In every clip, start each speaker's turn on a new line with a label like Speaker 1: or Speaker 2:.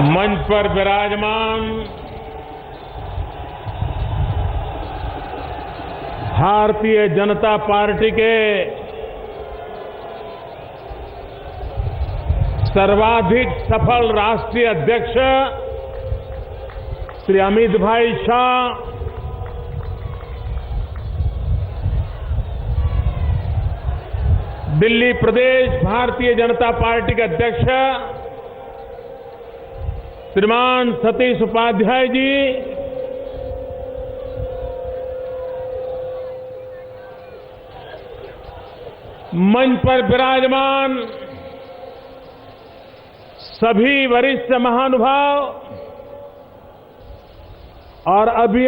Speaker 1: मंच पर विराजमान भारतीय जनता पार्टी के सर्वाधिक सफल राष्ट्रीय अध्यक्ष श्री अमित भाई शाह, दिल्ली प्रदेश भारतीय जनता पार्टी के अध्यक्ष श्रीमान सतीश उपाध्याय जी, मंच पर विराजमान सभी वरिष्ठ महानुभाव और अभी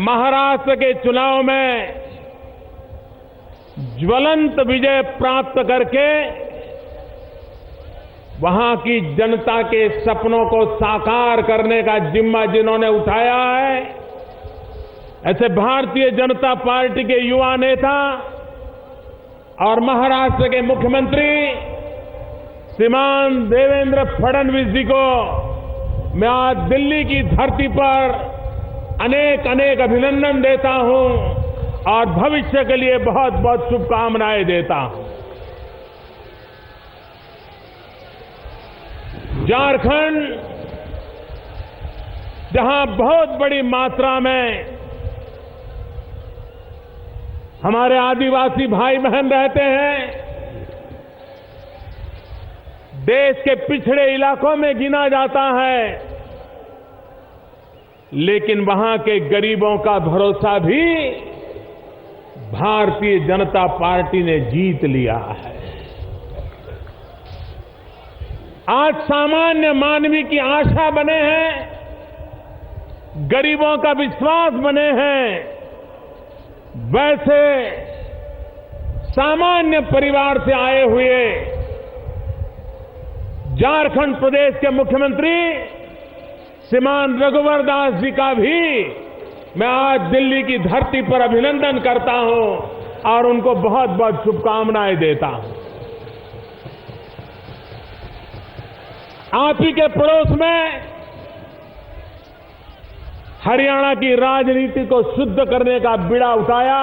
Speaker 1: महाराष्ट्र के चुनाव में ज्वलंत विजय प्राप्त करके वहां की जनता के सपनों को साकार करने का जिम्मा जिन्होंने उठाया है, ऐसे भारतीय जनता पार्टी के युवा नेता और महाराष्ट्र के मुख्यमंत्री श्रीमान देवेंद्र फडणवीस जी को मैं आज दिल्ली की धरती पर अनेक अनेक अभिनंदन देता हूं और भविष्य के लिए बहुत बहुत शुभकामनाएं देता हूं। झारखंड, जहां बहुत बड़ी मात्रा में हमारे आदिवासी भाई बहन रहते हैं, देश के पिछड़े इलाकों में गिना जाता है, लेकिन वहां के गरीबों का भरोसा भी भारतीय जनता पार्टी ने जीत लिया है। आज सामान्य मानवी की आशा बने हैं, गरीबों का विश्वास बने हैं, वैसे सामान्य परिवार से आए हुए झारखंड प्रदेश के मुख्यमंत्री श्रीमान रघुवर दास जी का भी मैं आज दिल्ली की धरती पर अभिनंदन करता हूं और उनको बहुत बहुत शुभकामनाएं देता हूं। आप ही के पड़ोस में हरियाणा की राजनीति को शुद्ध करने का बीड़ा उठाया।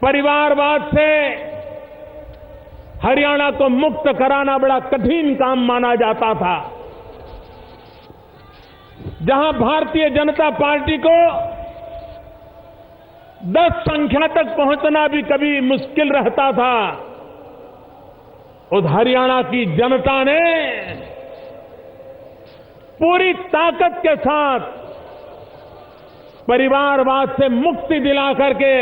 Speaker 1: परिवारवाद से हरियाणा को मुक्त कराना बड़ा कठिन काम माना जाता था, जहां भारतीय जनता पार्टी को 10 संख्या तक पहुंचना भी कभी मुश्किल रहता था। उस हरियाणा की जनता ने पूरी ताकत के साथ परिवारवाद से मुक्ति दिला करके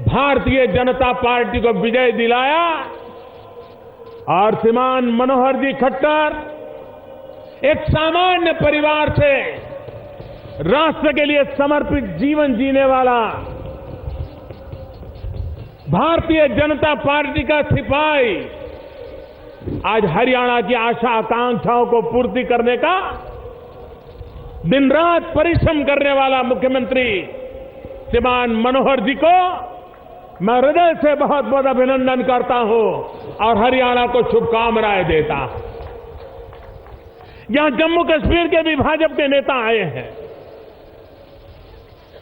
Speaker 1: भारतीय जनता पार्टी को विजय दिलाया और श्रीमान मनोहर जी खट्टर एक सामान्य परिवार से राष्ट्र के लिए समर्पित जीवन जीने वाला भारतीय जनता पार्टी का सिपाही आज हरियाणा की आशा आकांक्षाओं को पूर्ति करने का दिन रात परिश्रम करने वाला मुख्यमंत्री श्रीमान मनोहर जी को मैं हृदय से बहुत बहुत अभिनंदन करता हूं और हरियाणा को शुभकामनाएं देता हूं। यहां जम्मू कश्मीर के भी भाजपा के नेता आए हैं।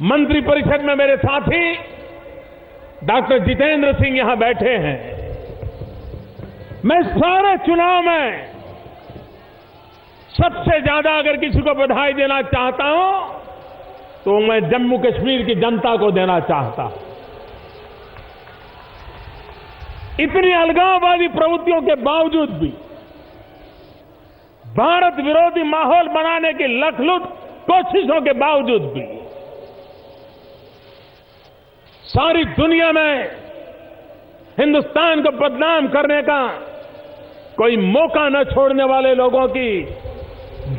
Speaker 1: मंत्रिपरिषद में मेरे साथी डॉक्टर जितेंद्र सिंह यहां बैठे हैं। मैं सारे चुनाव में सबसे ज्यादा अगर किसी को बधाई देना चाहता हूं तो मैं जम्मू कश्मीर की जनता को देना चाहता हूं। इतनी अलगाववादी प्रवृत्तियों के बावजूद भी, भारत विरोधी माहौल बनाने की लखलुट कोशिशों के बावजूद भी सारी दुनिया में हिंदुस्तान को बदनाम करने का कोई मौका न छोड़ने वाले लोगों की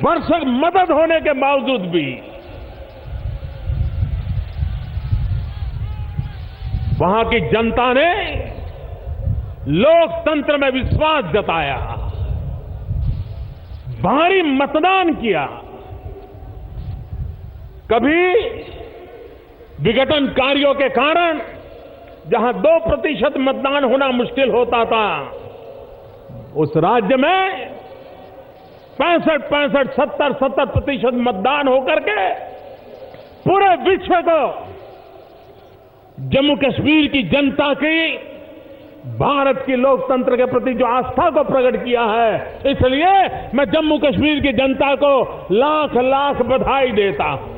Speaker 1: भरसक मदद होने के बावजूद भी वहां की जनता ने लोकतंत्र में विश्वास जताया, भारी मतदान किया। कभी विघटनकारियों के कारण जहां 2% मतदान होना मुश्किल होता था, उस राज्य में 65, 70% मतदान होकर के पूरे विश्व को जम्मू कश्मीर की जनता की भारत की लोकतंत्र के प्रति जो आस्था को प्रकट किया है, इसलिए मैं जम्मू कश्मीर की जनता को लाख लाख बधाई देता हूं।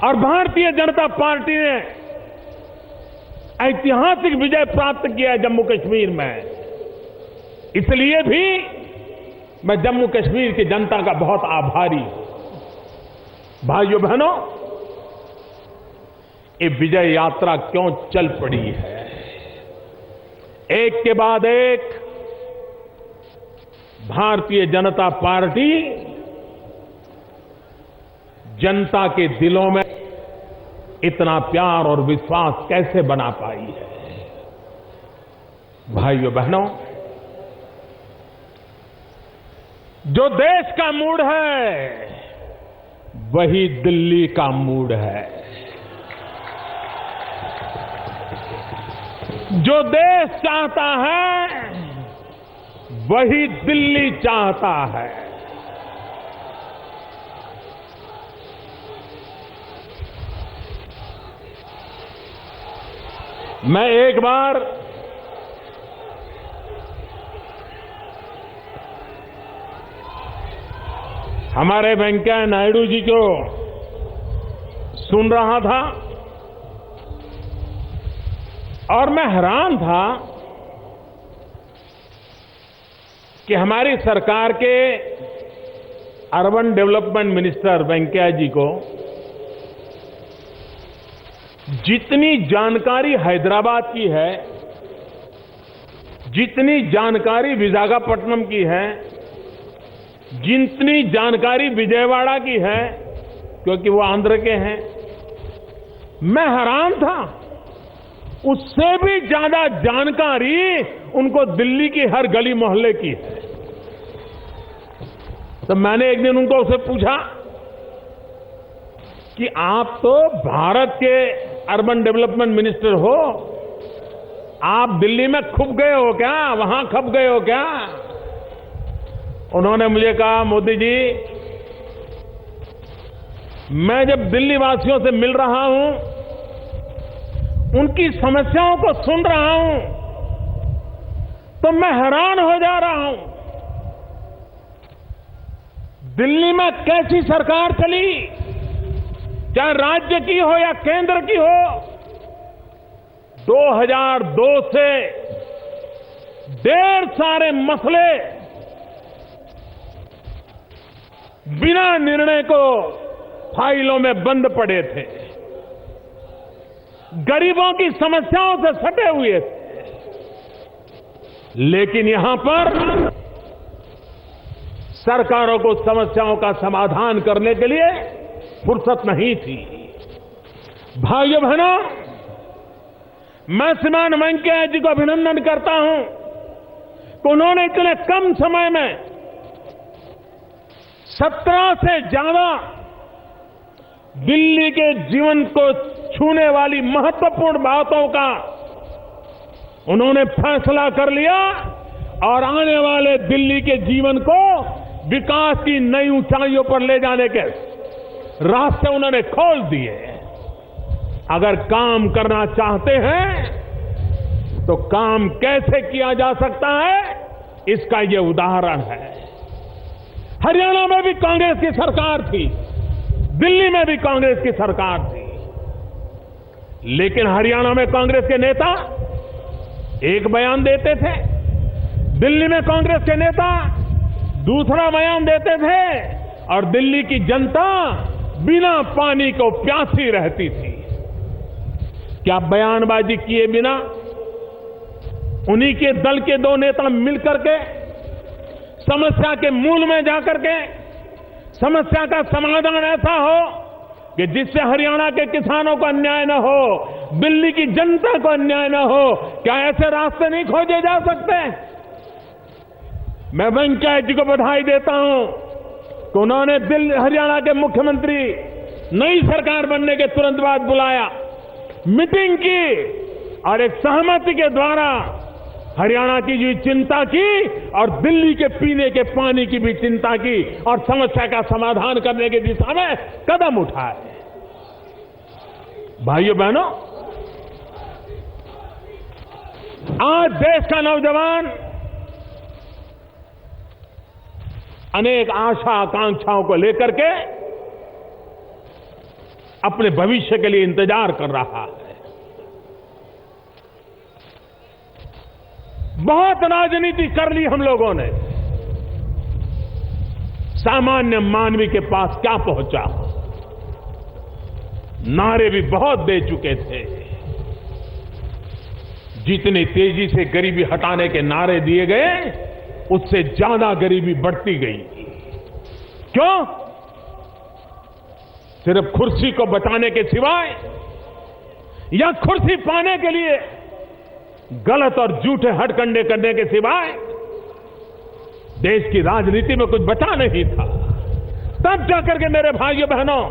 Speaker 1: और भारतीय जनता पार्टी ने ऐतिहासिक विजय प्राप्त किया है जम्मू कश्मीर में, इसलिए भी मैं जम्मू कश्मीर की जनता का बहुत आभारी हूं। भाइयों बहनों, ये विजय यात्रा क्यों चल पड़ी है? एक के बाद एक भारतीय जनता पार्टी जनता के दिलों में इतना प्यार और विश्वास कैसे बना पाई है? भाइयों बहनों, जो देश का मूड है वही दिल्ली का मूड है। जो देश चाहता है वही दिल्ली चाहता है। मैं एक बार हमारे वेंकैया नायडू जी को सुन रहा था और मैं हैरान था कि हमारी सरकार के अर्बन डेवलपमेंट मिनिस्टर वेंकैया जी को जितनी जानकारी हैदराबाद की है, जितनी जानकारी विशाखापट्टनम की है, जितनी जानकारी विजयवाड़ा की है, क्योंकि वो आंध्र के हैं, मैं हैरान था। उससे भी ज्यादा जानकारी उनको दिल्ली की हर गली मोहल्ले की है। तो मैंने एक दिन उनको उससे पूछा कि आप तो भारत के अर्बन डेवलपमेंट मिनिस्टर हो, आप दिल्ली में खप गए हो क्या? वहां खप गए हो क्या? उन्होंने मुझे कहा, मोदी जी, मैं जब दिल्ली वासियों से मिल रहा हूं, उनकी समस्याओं को सुन रहा हूं, तो मैं हैरान हो जा रहा हूं। दिल्ली में कैसी सरकार चली, चाहे राज्य की हो या केंद्र की हो, 2002 से ढेर सारे मसले बिना निर्णय को फाइलों में बंद पड़े थे, गरीबों की समस्याओं से सटे हुए थे। लेकिन यहां पर सरकारों को समस्याओं का समाधान करने के लिए फुर्सत नहीं थी। भाइयों बहनों, मैं श्रीमान वेंकैया जी को अभिनंदन करता हूं कि उन्होंने इतने कम समय में 17 से ज्यादा दिल्ली के जीवन को छूने वाली महत्वपूर्ण बातों का उन्होंने फैसला कर लिया और आने वाले दिल्ली के जीवन को विकास की नई ऊंचाइयों पर ले जाने के रास्ते उन्होंने खोल दिए। अगर काम करना चाहते हैं तो काम कैसे किया जा सकता है, इसका ये उदाहरण है। हरियाणा में भी कांग्रेस की सरकार थी, दिल्ली में भी कांग्रेस की सरकार थी, लेकिन हरियाणा में कांग्रेस के नेता एक बयान देते थे, दिल्ली में कांग्रेस के नेता दूसरा बयान देते थे और दिल्ली की जनता बिना पानी को प्यासी रहती थी। क्या बयानबाजी किए बिना उन्हीं के दल के दो नेता मिलकर के समस्या के मूल में जाकर के समस्या का समाधान ऐसा हो कि जिससे हरियाणा के किसानों को अन्याय न हो, दिल्ली की जनता को अन्याय न हो, क्या ऐसे रास्ते नहीं खोजे जा सकते? मैं वेंकैया जी को बधाई देता हूं कि उन्होंने हरियाणा के मुख्यमंत्री नई सरकार बनने के तुरंत बाद बुलाया, मीटिंग की और एक सहमति के द्वारा हरियाणा की जो चिंता की और दिल्ली के पीने के पानी की भी चिंता की और समस्या का समाधान करने की दिशा में कदम उठाए। भाइयों बहनों, आज देश का नौजवान अनेक आशा आकांक्षाओं को लेकर के अपने भविष्य के लिए इंतजार कर रहा है। बहुत राजनीति कर ली हम लोगों ने, सामान्य मानवी के पास क्या पहुंचा? नारे भी बहुत दे चुके थे। जितनी तेजी से गरीबी हटाने के नारे दिए गए, उससे ज्यादा गरीबी बढ़ती गई। क्यों? सिर्फ कुर्सी को बचाने के सिवाय या कुर्सी पाने के लिए गलत और झूठे हथकंडे करने के सिवाय देश की राजनीति में कुछ बचा नहीं था। तब जाकर के मेरे भाइयों बहनों,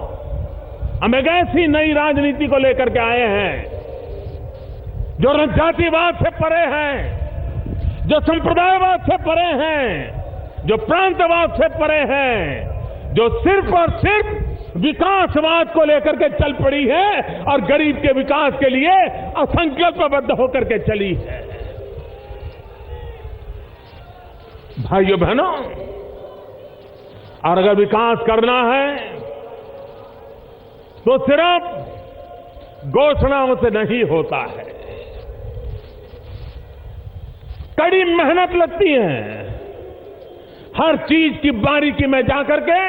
Speaker 1: हम एक ऐसी नई राजनीति को लेकर के आए हैं जो जातिवाद से परे है, जो संप्रदायवाद से परे हैं, जो प्रांतवाद से परे हैं, जो सिर्फ और सिर्फ विकासवाद को लेकर के चल पड़ी है और गरीब के विकास के लिए असंकल्पबद्ध होकर के चली है। भाइयों बहनों, और अगर विकास करना है तो सिर्फ घोषणाओं से नहीं होता है, कड़ी मेहनत लगती है। हर चीज की बारीकी में जाकर के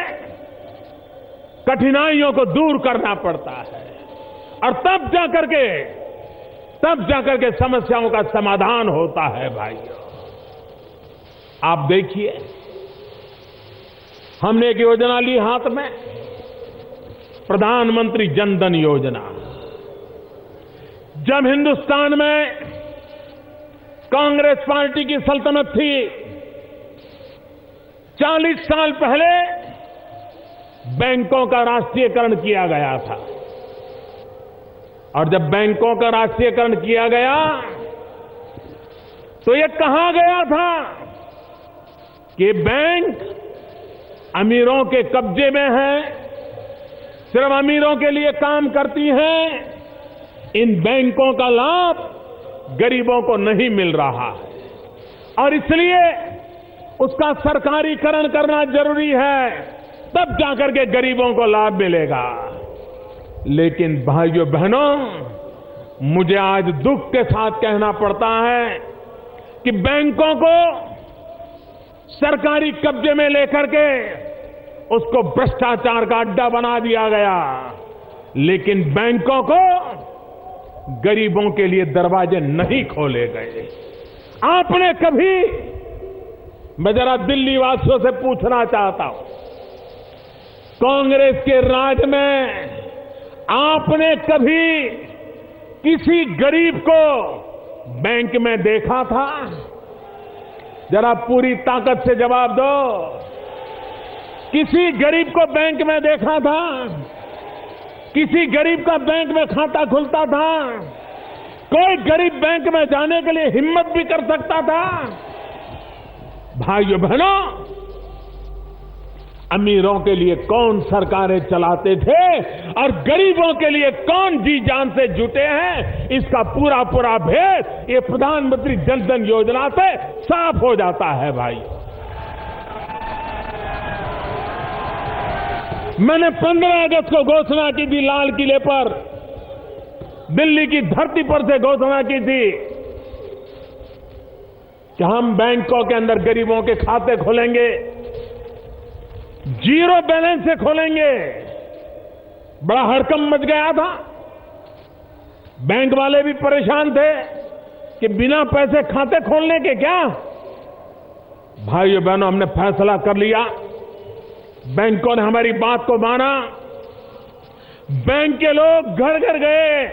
Speaker 1: कठिनाइयों को दूर करना पड़ता है और तब जाकर के समस्याओं का समाधान होता है। भाइयों, आप देखिए, हमने एक योजना ली हाथ में, प्रधानमंत्री जन धन योजना। जब हिंदुस्तान में कांग्रेस पार्टी की सल्तनत थी, 40 साल पहले बैंकों का राष्ट्रीयकरण किया गया था। और जब बैंकों का राष्ट्रीयकरण किया गया तो ये कहा गया था कि बैंक अमीरों के कब्जे में है, सिर्फ अमीरों के लिए काम करती हैं, इन बैंकों का लाभ गरीबों को नहीं मिल रहा है और इसलिए उसका सरकारीकरण करना जरूरी है, तब जाकर के गरीबों को लाभ मिलेगा। लेकिन भाइयों बहनों, मुझे आज दुख के साथ कहना पड़ता है कि बैंकों को सरकारी कब्जे में लेकर के उसको भ्रष्टाचार का अड्डा बना दिया गया, लेकिन बैंकों को गरीबों के लिए दरवाजे नहीं खोले गए। आपने कभी, मैं जरा दिल्ली वासियों से पूछना चाहता हूं, कांग्रेस के राज में आपने कभी किसी गरीब को बैंक में देखा था? जरा पूरी ताकत से जवाब दो। किसी गरीब को बैंक में देखा था? किसी गरीब का बैंक में खाता खुलता था? कोई गरीब बैंक में जाने के लिए हिम्मत भी कर सकता था? भाइयों बहनों, अमीरों के लिए कौन सरकारें चलाते थे और गरीबों के लिए कौन जी जान से जुटे हैं, इसका पूरा पूरा भेद ये प्रधानमंत्री जन धन योजना से साफ हो जाता है। भाई, मैंने 15 अगस्त को घोषणा की थी, लाल किले पर, दिल्ली की धरती पर से घोषणा की थी कि हम बैंकों के अंदर गरीबों के खाते खोलेंगे, जीरो बैलेंस से खोलेंगे। बड़ा हड़कंप मच गया था, बैंक वाले भी परेशान थे कि बिना पैसे खाते खोलने के क्या। भाइयों बहनों, हमने फैसला कर लिया, बैंकों ने हमारी बात को माना। बैंक के लोग घर घर गए,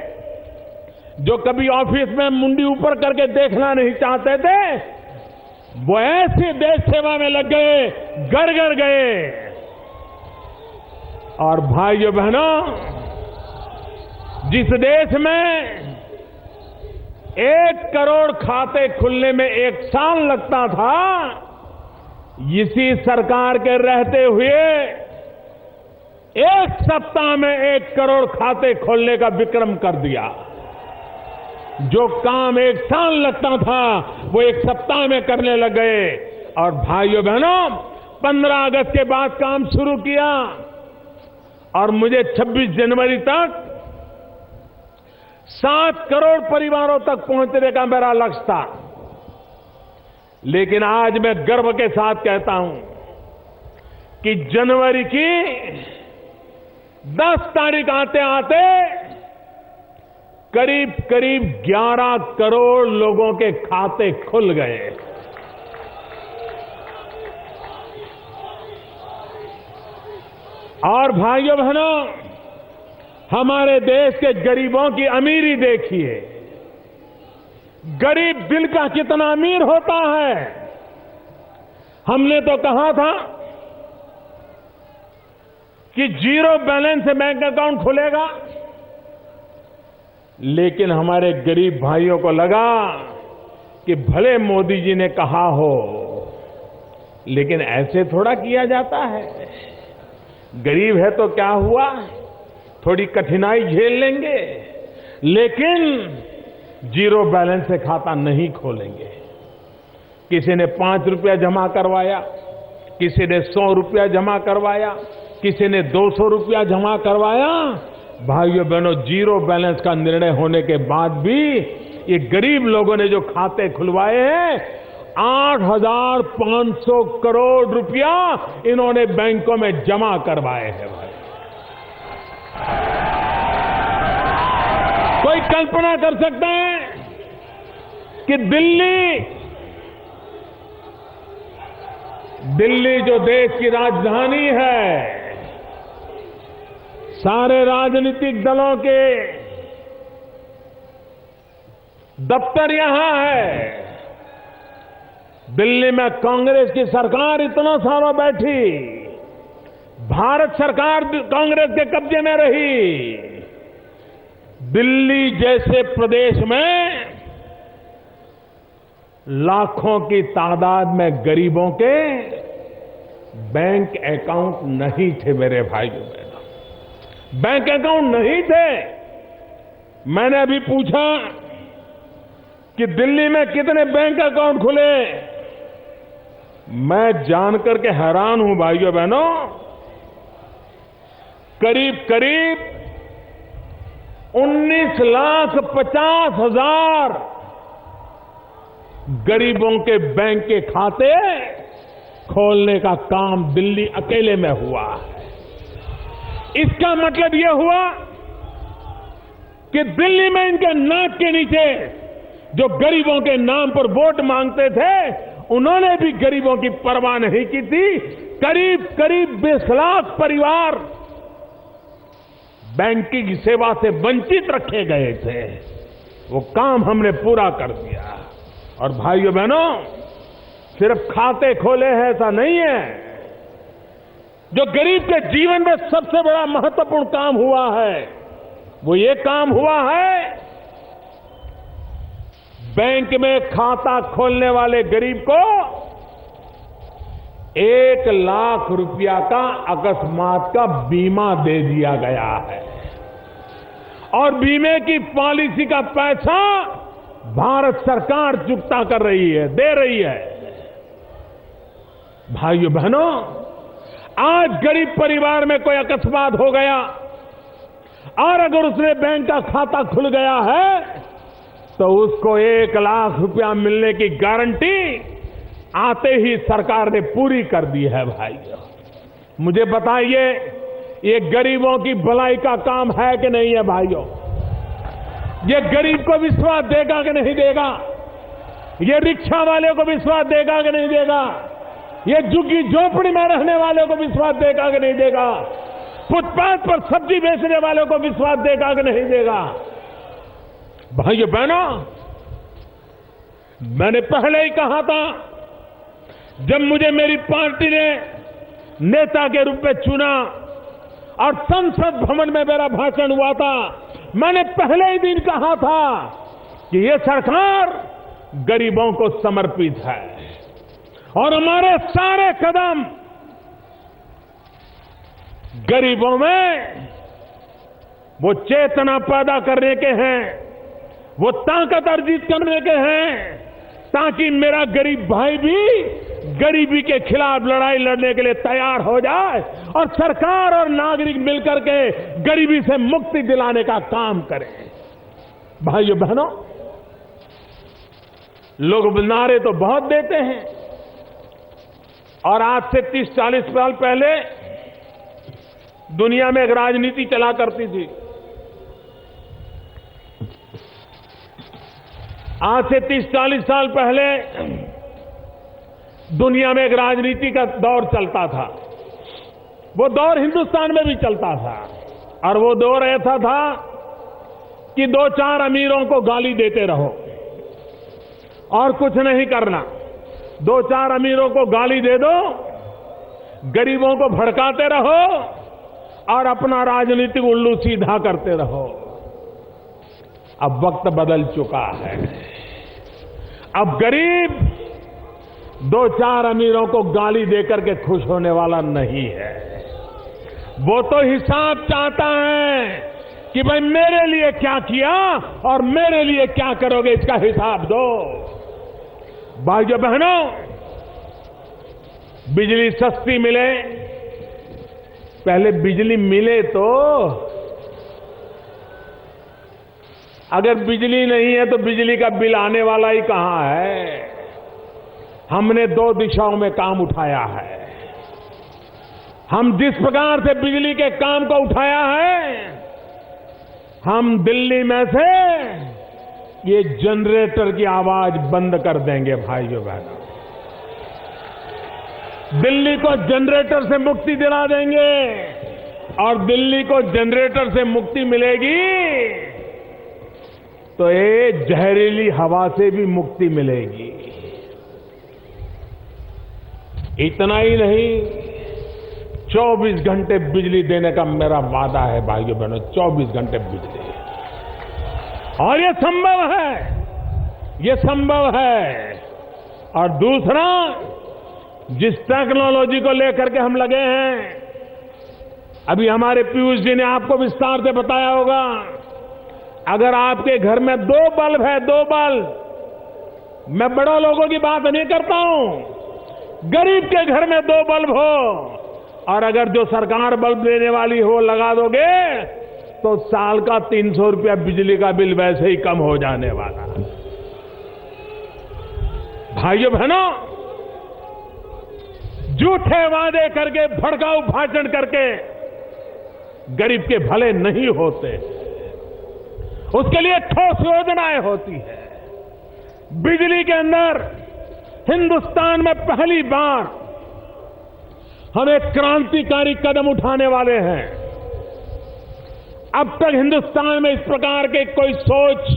Speaker 1: जो कभी ऑफिस में मुंडी ऊपर करके देखना नहीं चाहते थे, वो ऐसे देश सेवा में लग गए, घर घर गए। और भाइयों बहनों, जिस देश में 1 करोड़ खाते खुलने में 1 साल लगता था, इसी सरकार के रहते हुए 1 सप्ताह में 1 करोड़ खाते खोलने का विक्रम कर दिया। जो काम 1 साल लगता था वो 1 सप्ताह में करने लग गए। और भाइयों बहनों, 15 अगस्त के बाद काम शुरू किया और मुझे 26 जनवरी तक 7 करोड़ परिवारों तक पहुंचने का मेरा लक्ष्य था। लेकिन आज मैं गर्व के साथ कहता हूं कि जनवरी की 10 तारीख आते आते करीब करीब 11 करोड़ लोगों के खाते खुल गए। और भाइयों बहनों, हमारे देश के गरीबों की अमीरी देखिए। गरीब दिल का कितना अमीर होता है। हमने तो कहा था कि 0 बैलेंस से बैंक अकाउंट खुलेगा, लेकिन हमारे गरीब भाइयों को लगा कि भले मोदी जी ने कहा हो, लेकिन ऐसे थोड़ा किया जाता है। गरीब है तो क्या हुआ, थोड़ी कठिनाई झेल लेंगे, लेकिन 0 बैलेंस से खाता नहीं खोलेंगे। किसी ने 5 रुपया जमा करवाया, किसी ने 100 रुपया जमा करवाया, किसी ने 200 रुपया जमा करवाया। भाइयों बहनों, 0 बैलेंस का निर्णय होने के बाद भी ये गरीब लोगों ने जो खाते खुलवाए हैं, 8,500 करोड़ रुपया इन्होंने बैंकों में जमा करवाए हैं। भाई, कोई कल्पना कर सकते हैं कि दिल्ली जो देश की राजधानी है, सारे राजनीतिक दलों के दफ्तर यहां है। दिल्ली में कांग्रेस की सरकार इतना सालों बैठी, भारत सरकार कांग्रेस के कब्जे में रही। दिल्ली जैसे प्रदेश में लाखों की तादाद में गरीबों के बैंक अकाउंट नहीं थे। मेरे भाइयों बहनों, बैंक अकाउंट नहीं थे। मैंने अभी पूछा कि दिल्ली में कितने बैंक अकाउंट खुले। मैं जानकर के हैरान हूं भाइयों बहनों, करीब करीब 19,50,000 गरीबों के बैंक के खाते खोलने का काम दिल्ली अकेले में हुआ है। इसका मतलब यह हुआ कि दिल्ली में इनके नाक के नीचे जो गरीबों के नाम पर वोट मांगते थे, उन्होंने भी गरीबों की परवाह नहीं की थी। करीब करीब 20 लाख परिवार बैंकिंग सेवा से वंचित रखे गए थे। वो काम हमने पूरा कर दिया। और भाइयों बहनों, सिर्फ खाते खोले हैं ऐसा नहीं है। जो गरीब के जीवन में सबसे बड़ा महत्वपूर्ण काम हुआ है, वो ये काम हुआ है, बैंक में खाता खोलने वाले गरीब को 1 लाख रुपया का अकस्मात का बीमा दे दिया गया है। और बीमे की पॉलिसी का पैसा भारत सरकार चुकता कर रही है, दे रही है। भाइयों बहनों, आज गरीब परिवार में कोई अकस्मात हो गया और अगर उसने बैंक का खाता खुल गया है, तो उसको 1 लाख रुपया मिलने की गारंटी आते ही सरकार ने पूरी कर दी है। भाइयों, मुझे बताइए, ये गरीबों की भलाई का काम है कि नहीं है? भाइयों, ये गरीब को विश्वास देगा कि नहीं देगा? ये रिक्शा वाले को विश्वास देगा कि नहीं देगा? ये झुग्गी झोपड़ी में रहने वाले को विश्वास देगा कि नहीं देगा? फुटपाथ पर सब्जी बेचने वालों को विश्वास देगा कि नहीं देगा? भाइयों बहनों, मैंने पहले ही कहा था, जब मुझे मेरी पार्टी ने नेता के रूप में चुना और संसद भवन में मेरा भाषण हुआ था, मैंने पहले ही दिन कहा था कि ये सरकार गरीबों को समर्पित है और हमारे सारे कदम गरीबों में वो चेतना पैदा करने के हैं, वो ताकत अर्जित करने के हैं, ताकि मेरा गरीब भाई भी गरीबी के खिलाफ लड़ाई लड़ने के लिए तैयार हो जाए और सरकार और नागरिक मिलकर के गरीबी से मुक्ति दिलाने का काम करें। भाइयों बहनों, लोग नारे तो बहुत देते हैं और आज से 30-40 साल पहले दुनिया में एक राजनीति चला करती थी। आज से 30-40 साल पहले दुनिया में एक राजनीति का दौर चलता था। वो दौर हिंदुस्तान में भी चलता था और वो दौर ऐसा था कि 2-4 अमीरों को गाली देते रहो और कुछ नहीं करना। 2-4 अमीरों को गाली दे दो, गरीबों को भड़काते रहो और अपना राजनीतिक उल्लू सीधा करते रहो। अब वक्त बदल चुका है। अब गरीब 2-4 अमीरों को गाली देकर के खुश होने वाला नहीं है। वो तो हिसाब चाहता है कि भाई मेरे लिए क्या किया और मेरे लिए क्या करोगे, इसका हिसाब दो। भाइयों बहनों, बिजली सस्ती मिले, पहले बिजली मिले तो, अगर बिजली नहीं है तो बिजली का बिल आने वाला ही कहां है। हमने 2 दिशाओं में काम उठाया है। हम जिस प्रकार से बिजली के काम को उठाया है, हम दिल्ली में से ये जनरेटर की आवाज बंद कर देंगे। भाइयों बहनों, दिल्ली को जनरेटर से मुक्ति दिला देंगे और दिल्ली को जनरेटर से मुक्ति मिलेगी तो ये जहरीली हवा से भी मुक्ति मिलेगी। इतना ही नहीं, 24 घंटे बिजली देने का मेरा वादा है भाइयों बहनों, 24 घंटे बिजली। और ये संभव है, ये संभव है। और दूसरा, जिस टेक्नोलॉजी को लेकर के हम लगे हैं, अभी हमारे पीयूष जी ने आपको विस्तार से बताया होगा, अगर आपके घर में 2 बल्ब है, 2 बल्ब, मैं बड़ों लोगों की बात नहीं करता हूं, गरीब के घर में 2 बल्ब हो और अगर जो सरकार बल्ब देने वाली हो लगा दोगे तो साल का 300 रुपया बिजली का बिल वैसे ही कम हो जाने वाला। भाइयों बहनों, झूठे वादे करके, भड़काऊ भाषण करके गरीब के भले नहीं होते, उसके लिए ठोस योजनाएं होती है। बिजली के अंदर हिंदुस्तान में पहली बार हम एक क्रांतिकारी कदम उठाने वाले हैं। अब तक हिंदुस्तान में इस प्रकार के कोई सोच,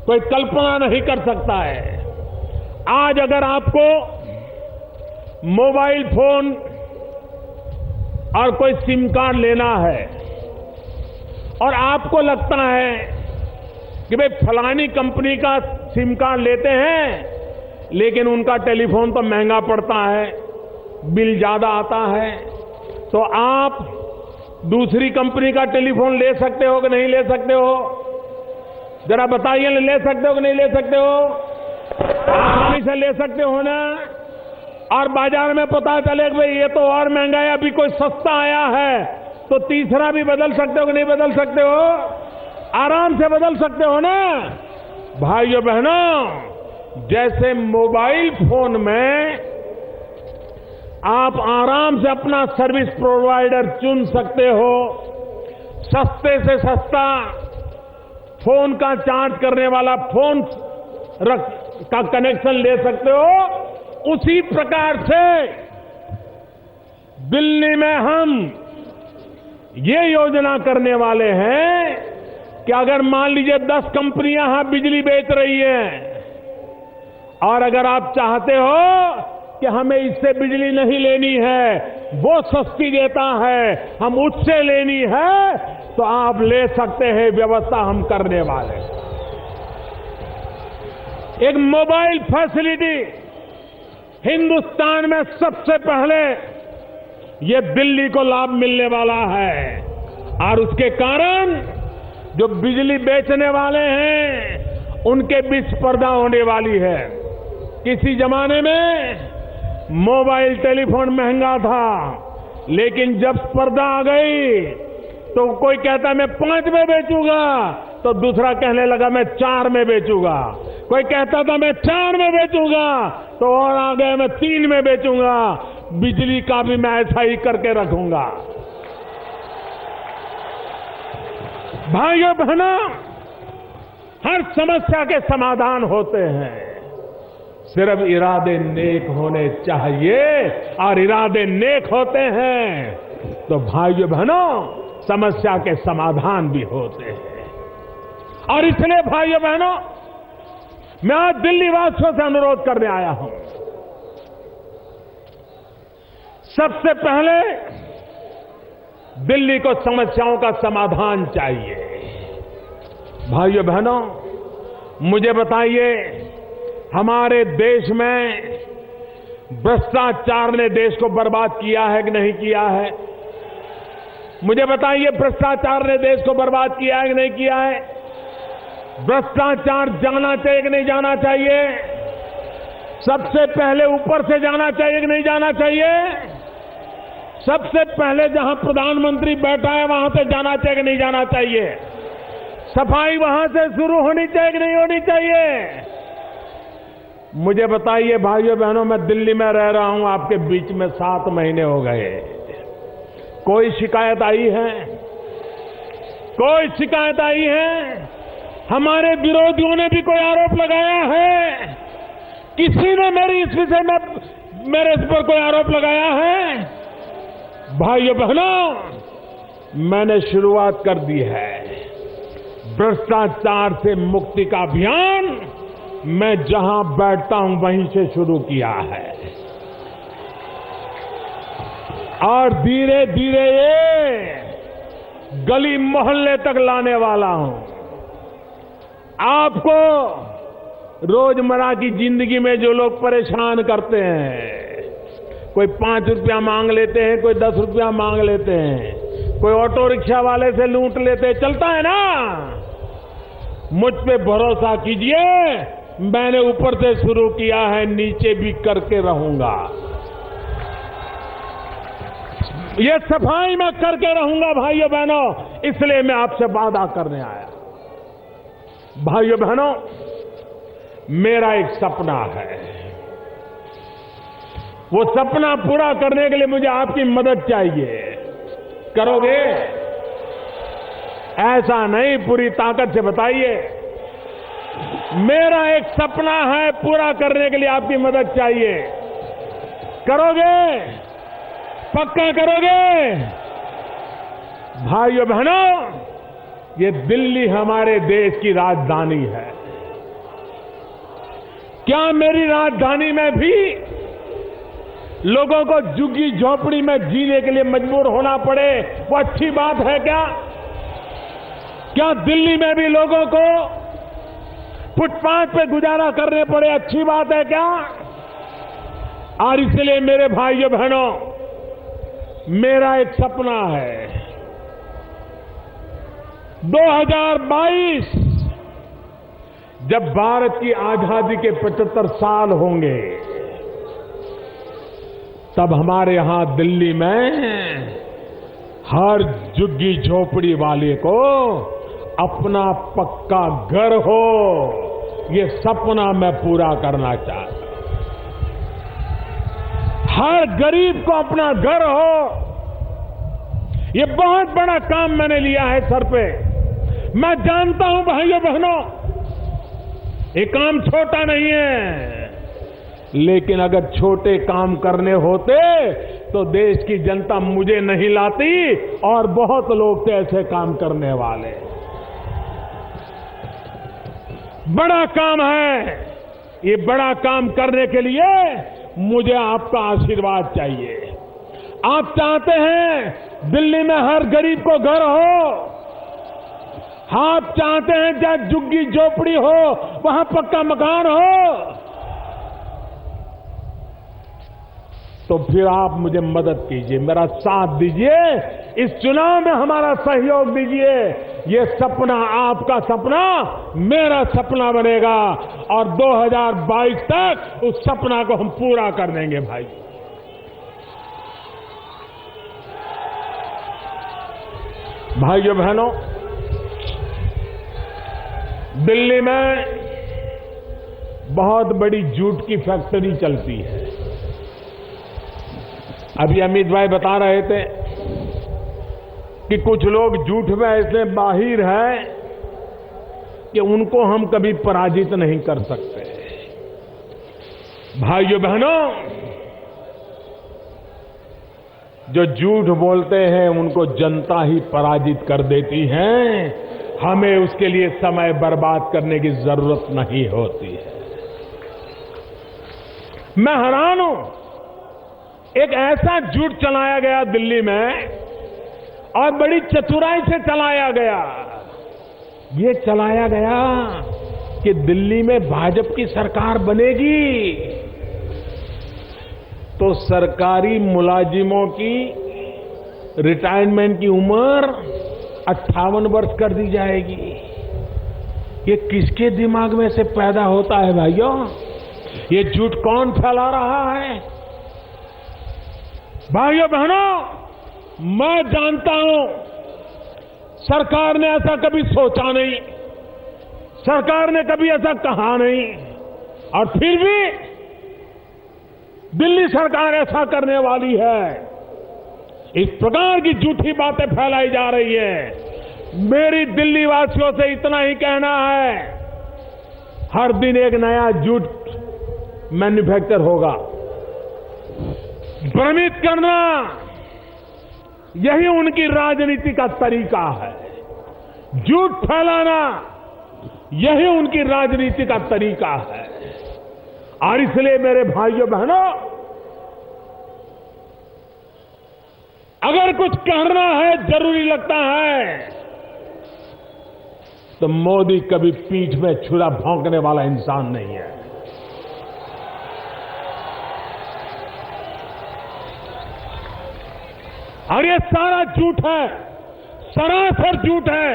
Speaker 1: कोई कल्पना नहीं कर सकता है। आज अगर आपको मोबाइल फोन और कोई सिम कार्ड लेना है और आपको लगता है कि भाई फलानी कंपनी का सिम कार्ड लेते हैं लेकिन उनका टेलीफोन तो महंगा पड़ता है, बिल ज्यादा आता है, तो आप दूसरी कंपनी का टेलीफोन ले सकते हो कि नहीं ले सकते हो? जरा बताइए, ले सकते हो कि नहीं ले सकते हो? आसानी से ले सकते हो ना? और बाजार में पता चले कि भाई ये तो और महंगा है, अभी कोई सस्ता आया है, तो तीसरा भी बदल सकते हो कि नहीं बदल सकते हो? आराम से बदल सकते हो ना? भाइयों बहनों, जैसे मोबाइल फोन में आप आराम से अपना सर्विस प्रोवाइडर चुन सकते हो, सस्ते से सस्ता फोन का चार्ज करने वाला फोन का कनेक्शन ले सकते हो, उसी प्रकार से दिल्ली में हम ये योजना करने वाले हैं कि अगर मान लीजिए 10 कंपनियां यहां बिजली बेच रही हैं और अगर आप चाहते हो कि हमें इससे बिजली नहीं लेनी है, वो सस्ती देता है, हम उससे लेनी है, तो आप ले सकते हैं, व्यवस्था हम करने वाले। एक मोबाइल फैसिलिटी हिंदुस्तान में सबसे पहले ये दिल्ली को लाभ मिलने वाला है, और उसके कारण जो बिजली बेचने वाले हैं उनके बीच स्पर्धा होने वाली है। किसी जमाने में मोबाइल टेलीफोन महंगा था, लेकिन जब स्पर्धा आ गई तो कोई कहता मैं 5 में बेचूंगा, तो दूसरा कहने लगा मैं 4 में बेचूंगा। कोई कहता था मैं 4 में बेचूंगा, तो और आ गए मैं 3 में बेचूंगा। बिजली का भी मैं ऐसा ही करके रखूंगा। भाइयों बहनों, हर समस्या के समाधान होते हैं, सिर्फ इरादे नेक होने चाहिए, और इरादे नेक होते हैं तो भाइयों बहनों समस्या के समाधान भी होते हैं। और इसलिए भाइयों बहनों, मैं आज दिल्ली वासियों से अनुरोध करने आया हूं, सबसे पहले दिल्ली को समस्याओं का समाधान चाहिए। भाइयों बहनों, मुझे बताइए, हमारे देश में भ्रष्टाचार ने देश को बर्बाद किया है कि नहीं किया है? मुझे बताइए, भ्रष्टाचार ने देश को बर्बाद किया है कि नहीं किया है? भ्रष्टाचार जाना चाहिए कि नहीं जाना चाहिए? सबसे पहले ऊपर से जाना चाहिए कि नहीं जाना चाहिए? सबसे पहले जहां प्रधानमंत्री बैठा है वहां से जाना चाहिए कि नहीं जाना चाहिए? सफाई वहां से शुरू होनी चाहिए कि नहीं होनी चाहिए? मुझे बताइए भाइयों बहनों, मैं दिल्ली में रह रहा हूं आपके बीच में 7 महीने हो गए, कोई शिकायत आई है? कोई शिकायत आई है? हमारे विरोधियों ने भी कोई आरोप लगाया है? किसी ने मेरी इस विषय में मेरे पर कोई आरोप लगाया है? भाइयों बहनों, मैंने शुरुआत कर दी है। भ्रष्टाचार से मुक्ति का अभियान मैं जहां बैठता हूं वहीं से शुरू किया है, और धीरे धीरे ये गली मोहल्ले तक लाने वाला हूं। आपको रोजमर्रा की जिंदगी में जो लोग परेशान करते हैं, कोई 5 रुपया मांग लेते हैं, कोई 10 रुपया मांग लेते हैं, कोई ऑटो रिक्शा वाले से लूट लेते हैं, चलता है ना? मुझ पे भरोसा कीजिए, मैंने ऊपर से शुरू किया है, नीचे भी करके रहूंगा। ये सफाई मैं करके रहूंगा भाइयों बहनों, इसलिए मैं आपसे वादा करने आया। भाइयों बहनों, मेरा एक सपना है, वो सपना पूरा करने के लिए मुझे आपकी मदद चाहिए। करोगे? ऐसा नहीं, पूरी ताकत से बताइए। मेरा एक सपना है, पूरा करने के लिए आपकी मदद चाहिए। करोगे? पक्का करोगे? भाइयों बहनों, ये दिल्ली हमारे देश की राजधानी है। क्या मेरी राजधानी में भी लोगों को झुग्गी झोपड़ी में जीने के लिए मजबूर होना पड़े, वो अच्छी बात है क्या? क्या दिल्ली में भी लोगों को फुटपाथ पे गुजारा करने पड़े, अच्छी बात है क्या? और इसलिए मेरे भाइयों बहनों, मेरा एक सपना है, 2022 जब भारत की आजादी के 75 साल होंगे, तब हमारे यहां दिल्ली में हर झुग्गी झोपड़ी वाले को अपना पक्का घर हो, ये सपना मैं पूरा करना चाहता हूं। हर गरीब को अपना घर हो, ये बहुत बड़ा काम मैंने लिया है सर पे। मैं जानता हूं भाइयों बहनों, ये काम छोटा नहीं है, लेकिन अगर छोटे काम करने होते तो देश की जनता मुझे नहीं लाती, और बहुत लोग थे ऐसे काम करने वाले। बड़ा काम है, ये बड़ा काम करने के लिए मुझे आपका आशीर्वाद चाहिए। आप चाहते हैं दिल्ली में हर गरीब को घर हो, आप चाहते हैं जहां झुग्गी झोपड़ी हो वहां पक्का मकान हो, तो फिर आप मुझे मदद कीजिए, मेरा साथ दीजिए, इस चुनाव में हमारा सहयोग दीजिए। ये सपना, आपका सपना मेरा सपना बनेगा और 2022 तक उस सपना को हम पूरा कर देंगे भाई। भाइयों बहनों, दिल्ली में बहुत बड़ी जूट की फैक्ट्री चलती है। अभी अमित भाई बता रहे थे कि कुछ लोग जूट में ऐसे माहिर हैं कि उनको हम कभी पराजित नहीं कर सकते। भाइयों बहनों, जो झूठ बोलते हैं उनको जनता ही पराजित कर देती है, हमें उसके लिए समय बर्बाद करने की जरूरत नहीं होती है। मैं हैरान हूं, एक ऐसा झूठ चलाया गया दिल्ली में और बड़ी चतुराई से चलाया गया। ये चलाया गया कि दिल्ली में भाजपा की सरकार बनेगी तो सरकारी मुलाजिमों की रिटायरमेंट की उम्र 58 वर्ष कर दी जाएगी। ये किसके दिमाग में से पैदा होता है भाइयों? ये झूठ कौन फैला रहा है? भाइयों बहनों, मैं जानता हूं सरकार ने ऐसा कभी सोचा नहीं, सरकार ने कभी ऐसा कहा नहीं, और फिर भी दिल्ली सरकार ऐसा करने वाली है। इस प्रकार की झूठी बातें फैलाई जा रही है। मेरी दिल्ली वासियों से इतना ही कहना है, हर दिन एक नया झूठ मैन्युफैक्चर होगा। भ्रमित करना यही उनकी राजनीति का तरीका है, झूठ फैलाना यही उनकी राजनीति का तरीका है। और इसलिए मेरे भाइयों बहनों, अगर कुछ कहना है, जरूरी लगता है, तो मोदी कभी पीठ में छुरा भौंकने वाला इंसान नहीं है। और ये सारा झूठ है, सरासर झूठ है,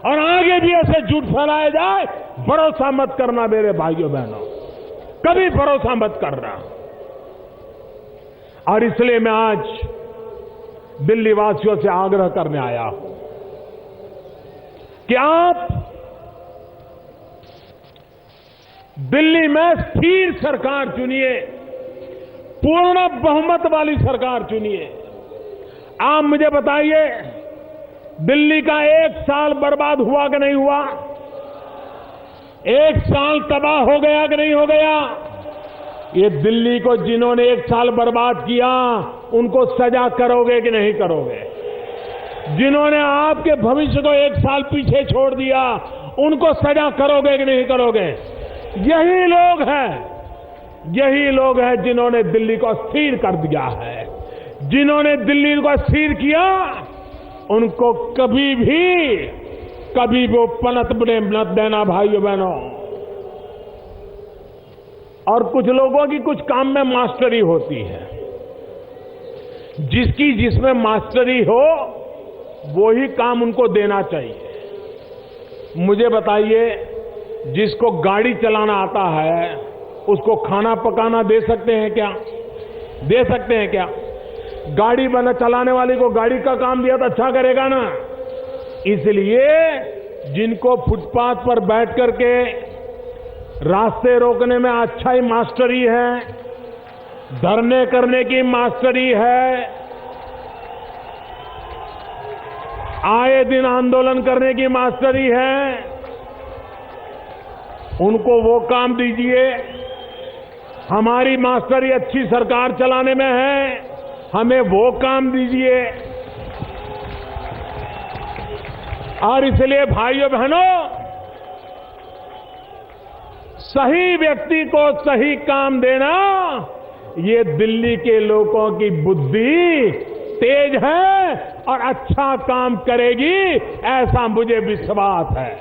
Speaker 1: और आगे भी ऐसे झूठ फैलाए जाए, भरोसा मत करना मेरे भाइयों बहनों, कभी भरोसा मत करना। और इसलिए मैं आज दिल्ली वासियों से आग्रह करने आया हूं कि आप दिल्ली में स्थिर सरकार चुनिए, पूर्ण बहुमत वाली सरकार चुनिए। आप मुझे बताइए, दिल्ली का 1 साल बर्बाद हुआ कि नहीं हुआ? 1 साल तबाह हो गया कि नहीं हो गया? ये दिल्ली को जिन्होंने 1 साल बर्बाद किया, उनको सजा करोगे कि नहीं करोगे? जिन्होंने आपके भविष्य को 1 साल पीछे छोड़ दिया, उनको सजा करोगे कि नहीं करोगे? यही लोग हैं जिन्होंने दिल्ली को अस्थिर कर दिया है। जिन्होंने दिल्ली को अस्थिर किया, उनको कभी भी वो पनपने मत देना भाइयों बहनों। और कुछ लोगों की कुछ काम में मास्टरी होती है, जिसकी जिसमें मास्टरी हो वो ही काम उनको देना चाहिए। मुझे बताइए, जिसको गाड़ी चलाना आता है उसको खाना पकाना दे सकते हैं क्या? दे सकते हैं क्या? गाड़ी चलाने वाले को गाड़ी का काम दिया तो अच्छा करेगा ना। इसलिए जिनको फुटपाथ पर बैठ करके रास्ते रोकने में अच्छा ही मास्टरी है, धरने करने की मास्टरी है, आए दिन आंदोलन करने की मास्टरी है, उनको वो काम दीजिए। हमारी मास्टरी अच्छी सरकार चलाने में है, हमें वो काम दीजिए। और इसलिए भाइयों बहनों, सही व्यक्ति को सही काम देना, ये दिल्ली के लोगों की बुद्धि तेज है और अच्छा काम करेगी, ऐसा मुझे विश्वास है।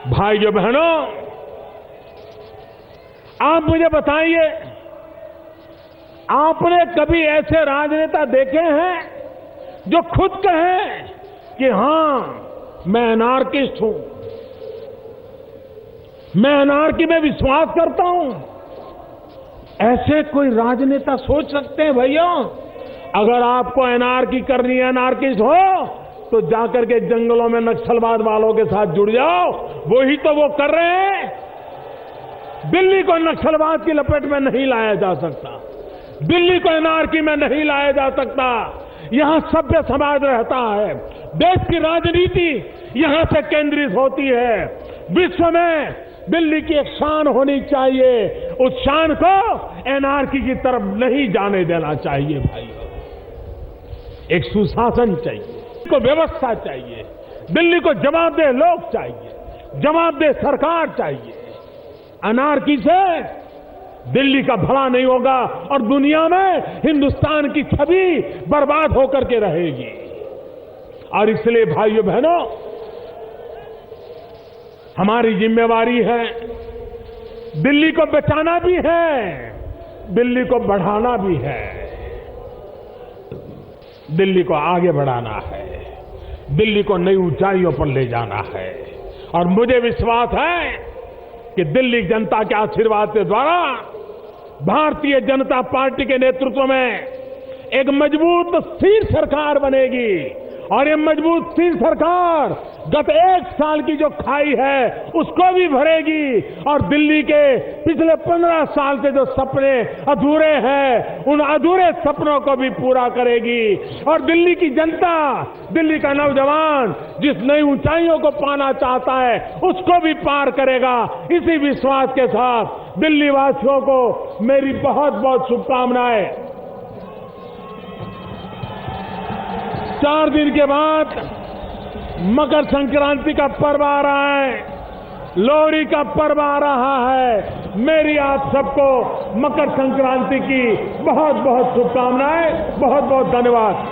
Speaker 1: भाइयों बहनों, आप मुझे बताइए, आपने कभी ऐसे राजनेता देखे हैं जो खुद कहें कि हां मैं एनार्किस्ट हूं, मैं एनार्की में विश्वास करता हूं? ऐसे कोई राजनेता सोच सकते हैं भैया? अगर आपको एनार्की करनी है, एनार्किस्ट हो, तो जाकर के जंगलों में नक्सलवाद वालों के साथ जुड़ जाओ। वही तो वो कर रहे हैं। दिल्ली को नक्सलवाद की लपेट में नहीं लाया जा सकता, दिल्ली को एनार्की में नहीं लाया जा सकता। यहां सभ्य समाज रहता है, देश की राजनीति यहां से केंद्रित होती है। विश्व में दिल्ली की एक शान होनी चाहिए, उस शान को एनार्की की तरफ नहीं जाने देना चाहिए। भाइयों, एक सुशासन चाहिए, को व्यवस्था चाहिए, दिल्ली को जवाबदेह लोग चाहिए, जवाबदेह सरकार चाहिए। अनार्की से दिल्ली का भला नहीं होगा और दुनिया में हिंदुस्तान की छवि बर्बाद होकर के रहेगी। और इसलिए भाइयों बहनों, हमारी जिम्मेवारी है, दिल्ली को बचाना भी है, दिल्ली को बढ़ाना भी है, दिल्ली को आगे बढ़ाना है, दिल्ली को नई ऊंचाइयों पर ले जाना है। और मुझे विश्वास है कि दिल्ली जनता के आशीर्वाद के द्वारा भारतीय जनता पार्टी के नेतृत्व में एक मजबूत स्थिर सरकार बनेगी। और ये मजबूत स्थिर सरकार गत 1 साल की जो खाई है उसको भी भरेगी और दिल्ली के पिछले 15 साल के जो सपने अधूरे हैं उन अधूरे सपनों को भी पूरा करेगी। और दिल्ली की जनता, दिल्ली का नौजवान जिस नई ऊंचाइयों को पाना चाहता है उसको भी पार करेगा। इसी विश्वास के साथ दिल्ली वासियों को मेरी बहुत बहुत शुभकामनाएं। 4 दिन के बाद मकर संक्रांति का पर्व आ रहा है, लोहड़ी का पर्व आ रहा है। मेरी आप सबको मकर संक्रांति की बहुत बहुत शुभकामनाएं, बहुत बहुत धन्यवाद।